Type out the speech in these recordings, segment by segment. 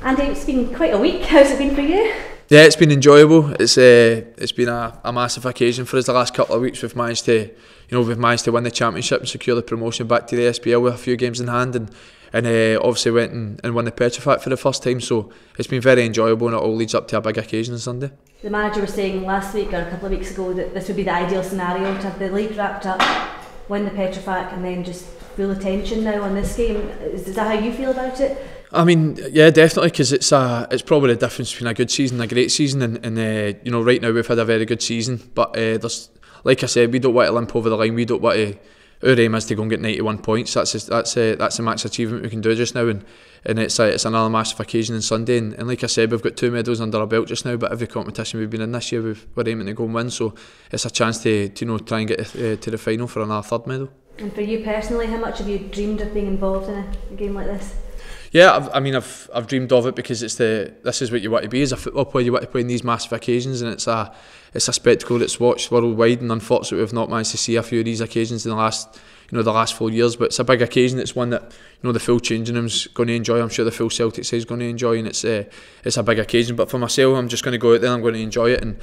Andy, it's been quite a week. How's it been for you? Yeah, it's been enjoyable. It's been a massive occasion for us the last couple of weeks. We've managed to win the championship and secure the promotion back to the SPL with a few games in hand, and obviously went and won the Petrofac for the first time. So it's been very enjoyable, and it all leads up to a big occasion on Sunday. The manager was saying last week or a couple of weeks ago that this would be the ideal scenario to have the league wrapped up, win the Petrofac, and then just full attention now on this game. Is that how you feel about it? I mean, yeah, definitely, because it's probably the difference between a good season and a great season, and right now we've had a very good season, but there's, like I said, we don't want to limp over the line. We don't want to. Our aim is to go and get 91 points. That's a max achievement we can do just now, and it's another massive occasion on Sunday. And like I said, we've got 2 medals under our belt just now. But every competition we've been in this year, we're aiming to go and win. So it's a chance to try and get to the final for another 3rd medal. And for you personally, how much have you dreamed of being involved in a game like this? Yeah, I've dreamed of it because this is what you want to be as a football player. You want to play in these massive occasions, and it's a spectacle that's watched worldwide. And unfortunately, we've not managed to see a few of these occasions in the last 4 years. But it's a big occasion. It's one that the full changing room's going to enjoy. I'm sure the full Celtic side is going to enjoy, and it's a big occasion. But for myself, I'm just going to go out there and I'm going to enjoy it. And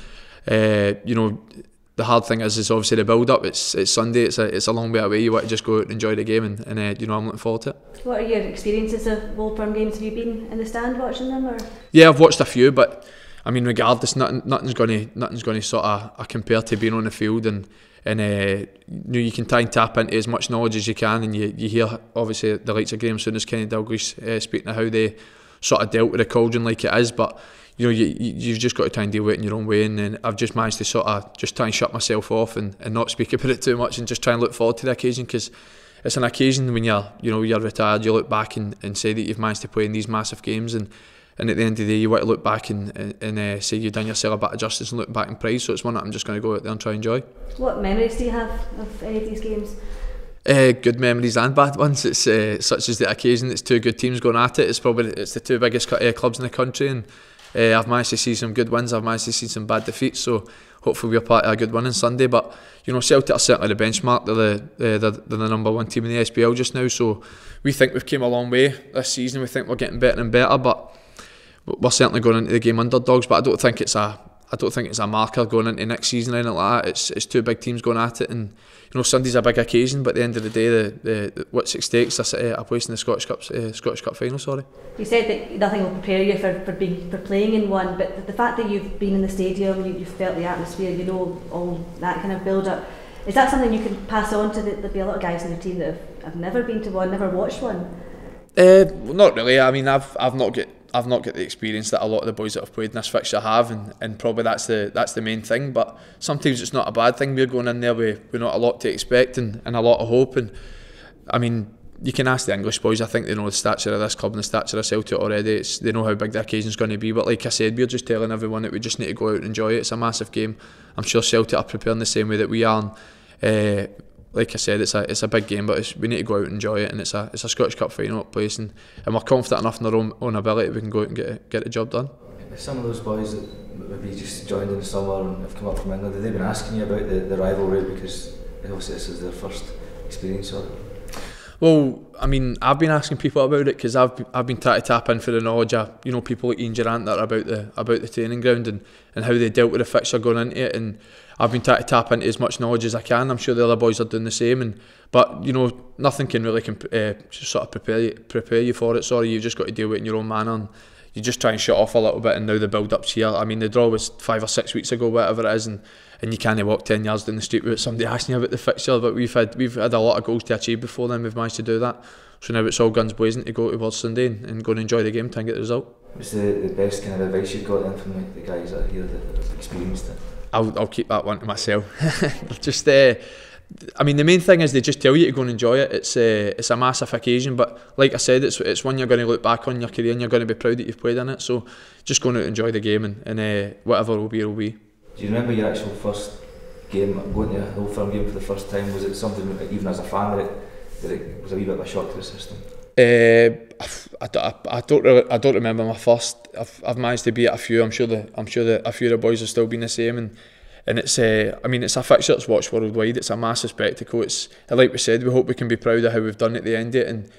the hard thing is obviously the build up. It's Sunday. It's a long way away. You want to just go out and enjoy the game, and I'm looking forward to it. What are your experiences of Old Firm games? Have you been in the stand watching them, or? Yeah, I've watched a few, but I mean, regardless, nothing's going to sort of compare to being on the field, and you can try and tap into as much knowledge as you can, and you hear obviously the likes of Graham Souness, Kenny Dalglish speaking of how they sort of dealt with the cauldron like it is, but you've just got to try and deal with it in your own way, and I've just managed to sort of just try and shut myself off and not speak about it too much, and just try and look forward to the occasion, because it's an occasion when you're retired, you look back and say that you've managed to play in these massive games, and at the end of the day you want to look back and say you've done yourself a bit of justice and look back in pride. So it's one that I'm just going to go out there and try and enjoy. What memories do you have of any of these games? Good memories and bad ones. It's such as the occasion. It's 2 good teams going at it. It's the 2 biggest clubs in the country, and I've managed to see some good wins. I've managed to see some bad defeats. So hopefully we're part of a good win on Sunday. But Celtic are certainly the benchmark. They're the number 1 team in the SPL just now. So we think we've came a long way this season. We think we're getting better and better. But we're certainly going into the game underdogs. But I don't think it's a marker going into next season or anything like that. It's 2 big teams going at it, and Sunday's a big occasion. But at the end of the day, the what's at stake is a place in the Scottish Cup final. Sorry. You said that nothing will prepare you for playing in one, but the fact that you've been in the stadium, you've felt the atmosphere, all that kind of build up. Is that something you can pass on to there'll be a lot of guys in the team that have never been to one, never watched one? Not really. I mean, I've not got the experience that a lot of the boys that have played in this fixture have, and probably that's the main thing. But sometimes it's not a bad thing. We're going in there with not a lot to expect and a lot of hope. And I mean, you can ask the English boys. I think they know the stature of this club and the stature of Celtic already. They know how big the occasion's going to be. But like I said, we're just telling everyone that we just need to go out and enjoy it. It's a massive game. I'm sure Celtic are preparing the same way that we are. Like I said, it's a big game, but we need to go out and enjoy it, and it's a Scottish Cup final place, and we're confident enough in our own ability we can go out and get the job done. Some of those boys that maybe just joined in the summer and have come up from England, have they been asking you about the rivalry, because obviously this is their first experience of it? Well, I mean, I've been asking people about it because I've been trying to tap in for the knowledge of people like Ian Durant that are about the training ground and how they dealt with the fixture going into it, and I've been trying to tap into as much knowledge as I can. I'm sure the other boys are doing the same, but nothing can really sort of prepare you for it. Sorry, you've just got to deal with it in your own manner, and you just try and shut off a little bit. And now the build-up's here. I mean, the draw was 5 or 6 weeks ago, whatever it is, and you can't walk 10 yards down the street without somebody asking you about the fixture. But we've had a lot of goals to achieve before then. We've managed to do that. So now it's all guns blazing to go towards Sunday and go and enjoy the game, try and get the result. What's the best kind of advice you've got then from the guys that are here that have experienced it? I'll keep that one to myself. Just I mean, the main thing is they just tell you to go and enjoy it. It's a massive occasion, but like I said, it's one you're going to look back on your career and you're going to be proud that you've played in it. So just go out and enjoy the game, and whatever will be, will be. Do you remember your actual first game, going to a Old Firm game for the first time? Was it something that, even as a fan, that it was a wee bit of a shock to the system? I don't remember my first. I've managed to be at a few. I'm sure that a few of the boys have still been the same, and it's I mean, it's a fixture that's watched worldwide. It's a massive spectacle. It's like we said, we hope we can be proud of how we've done at the end of it,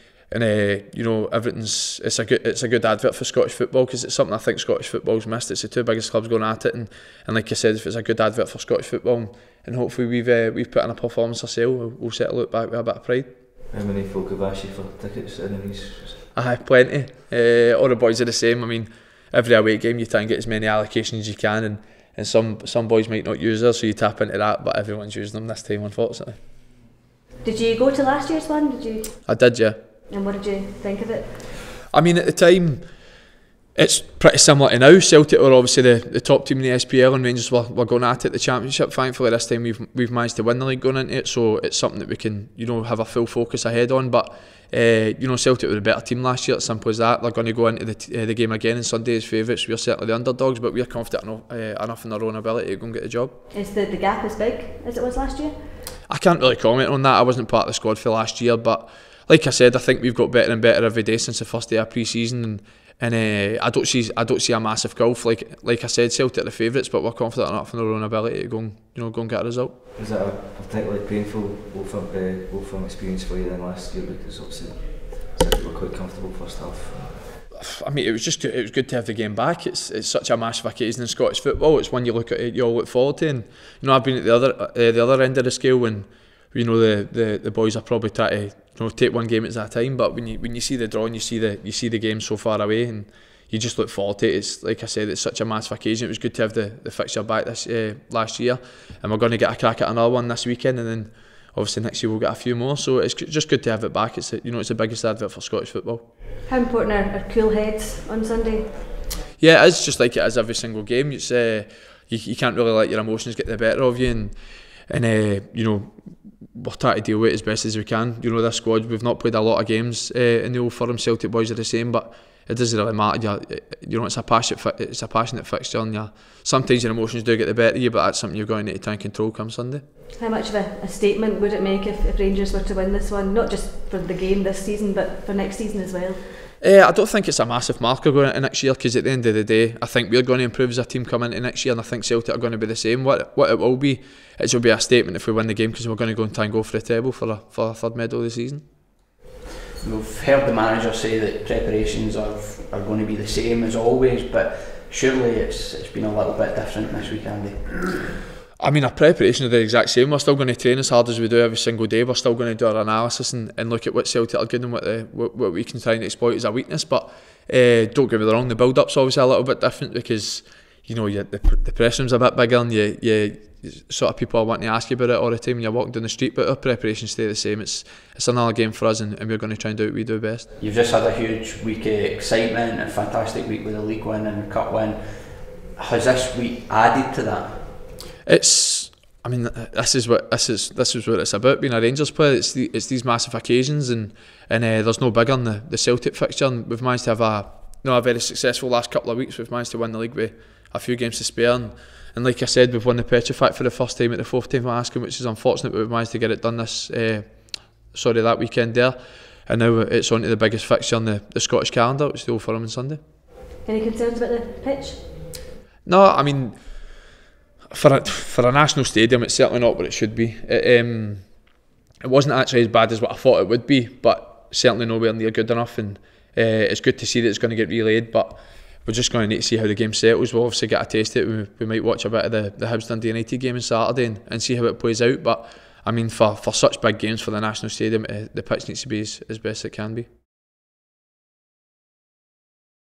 you know, it's a good advert for Scottish football, because it's something I think Scottish football's missed. It's the two biggest clubs going at it, and like I said, if it's a good advert for Scottish football, and hopefully we've put in a performance ourselves, we'll settle out back with a bit of pride. How many folk have asked you for tickets in these? Plenty. All the boys are the same. I mean, every away game you try and get as many allocations as you can, and some boys might not use theirs, so you tap into that, but everyone's using them this time, unfortunately. Did you go to last year's one? I did, yeah. And what did you think of it? I mean, at the time, it's pretty similar to now. Celtic were obviously the top team in the SPL, and Rangers were going at it the Championship. Thankfully, this time we've managed to win the league going into it, so it's something that we can, you know, have a full focus ahead on. But you know, Celtic were a better team last year. It's simple as that. They're going to go into the game again on Sunday as favourites. We're certainly the underdogs, but we're confident enough in our own ability to go and get the job. Is the gap as big as it was last year? I can't really comment on that. I wasn't part of the squad for last year, but like I said, I think we've got better and better every day since the first day of pre-season, and I don't see a massive gulf. Like I said, Celtic are the favourites, but we're confident enough in our own ability to go and get a result. Was that a particularly painful Wolfram experience for you then last year, because obviously Celtic were quite comfortable first half? I mean, it was good to have the game back. It's such a massive occasion in Scottish football. It's one you all look forward to, and you know, I've been at the other end of the scale when, you know, the boys are probably trying to, you know, take one game at a time. But when you see the draw and you see the game so far away, and you just look forward to it. It's like I said, it's such a massive occasion. It was good to have the fixture back this last year, and we're going to get a crack at another one this weekend, and then obviously next year we'll get a few more. So it's just good to have it back. It's the biggest advert for Scottish football. How important are cool heads on Sunday? Yeah, it is just like it is every single game. It's you can't really let your emotions get the better of you, and you know, we're trying to deal with it as best as we can. You know, this squad, we've not played a lot of games in the Old Firm. Celtic boys are the same, but it doesn't really matter. You know, it's a passionate fixture, and sometimes your emotions do get the better of you, but that's something you're going to need to try and control come Sunday. How much of a statement would it make if Rangers were to win this one, not just for the game this season, but for next season as well? I don't think it's a massive marker going into next year, because at the end of the day, I think we're going to improve as a team coming into next year, and I think Celtic are going to be the same. What it will be, it will be a statement if we win the game, because we're going to go and try and go for the treble for a third medal of the season. We've heard the manager say that preparations are going to be the same as always, but surely it's been a little bit different this week, Andy. I mean, our preparations are the exact same. We're still going to train as hard as we do every single day. We're still going to do our analysis and look at what Celtic are good and what we can try and exploit as a weakness. But don't get me wrong, the build-up's obviously a little bit different, because you know, the press room's a bit bigger, and you sort of people are wanting to ask you about it all the time when you're walking down the street. But our preparations stay the same. It's another game for us, and we're going to try and do what we do best. You've just had a huge week of excitement, a fantastic week with the league win and the cup win. Has this week added to that? I mean, this is what it's about, being a Rangers player. It's these massive occasions, and there's no bigger than the Celtic fixture. And we've managed to have a very successful last couple of weeks. We've managed to win the league with a few games to spare, and like I said, we've won the Petrified for the first time at the fourth time of asking, which is unfortunate, but we've managed to get it done that weekend there, and now it's on to the biggest fixture on the Scottish calendar, which is the Old Firm on Sunday. Any concerns about the pitch? No, I mean, for a national stadium, it's certainly not what it should be. It wasn't actually as bad as what I thought it would be, but certainly nowhere near good enough, and it's good to see that it's going to get relayed, but we're just going to need to see how the game settles. We'll obviously get a taste of it. We might watch a bit of the Hibs Dundee United game on Saturday and see how it plays out, but I mean, for such big games for the national stadium, the pitch needs to be as best it can be.